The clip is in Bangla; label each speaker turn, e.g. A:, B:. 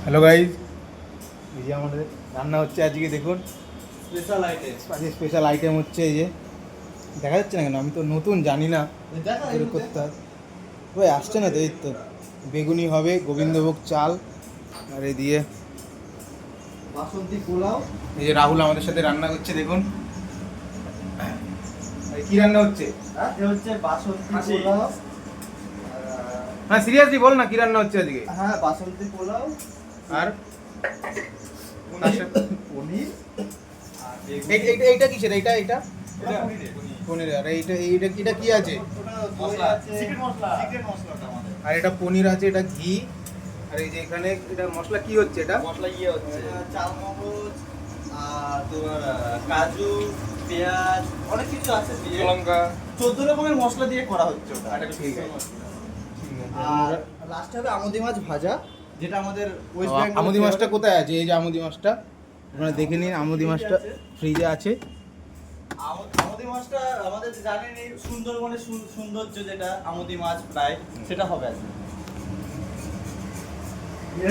A: হ্যালো গাইজ, এই যে আমাদের রান্না হচ্ছে আজকে। দেখুন
B: স্পেশাল আইটেম।
A: আজকে স্পেশাল আইটেম হচ্ছে। এই যে দেখা যাচ্ছে না কেন, আমি তো নতুন, জানি না করে করতে হয়। ওই আসছে না তো, এই তো বেগুনি হবে, গোবিন্দভোগ চাল আর এই দিয়ে
B: বাসন্তী পোলাও।
A: এই যে রাহুল আমাদের সাথে রান্না করছে। দেখুন কি রান্না হচ্ছে।
B: হ্যাঁ, এ হচ্ছে বাসন্তী
A: হাসি।
B: পোলাও।
A: হ্যাঁ সিরিয়াসলি বল না, কি রান্না হচ্ছে আজকে।
B: হ্যাঁ, বাসন্তী পোলাও
A: আর তার সাথে
B: পনির আর
A: এইটা কিসের? এইটা এইটা
B: পনির।
A: পনির। আর এইটা কি আছে?
B: ওটা
C: মশলা,
B: আছে,
C: সিক্রেট মশলা।
B: সিক্রেট মশলাটা আমাদের।
A: আর এটা পনির আছে, এটা ঘি। আর এই যে এখানে এটা মশলা কি হচ্ছে এটা?
C: মশলা ইয়ে হচ্ছে
B: এটা চালমগজ আর তোমার কাজু, পেঁয়াজ, অনেক কিছু আছে দিয়ে
C: লঙ্কা।
B: 14 রকমের মশলা দিয়ে করা হচ্ছে ওটা।
C: আর একটা
A: ঠিক আছে।
B: মশলা।
A: ঠিক আছে।
B: আর লাস্টে হবে আমুদি মাছ ভাজা, যেটা আমাদের ওয়েস্ট বেঙ্গল।
A: আমুদি মাছটা কোথায় আছে? এই যে আমুদি মাছটা আপনারা দেখে নিন। আমুদি মাছটা ফ্রিজে আছে।
B: আমুদি মাছটা আমাদের জানেনই, সুন্দরবনের সৌন্দর্য যেটা আমুদি মাছ প্রায়, সেটা হবে আজকে।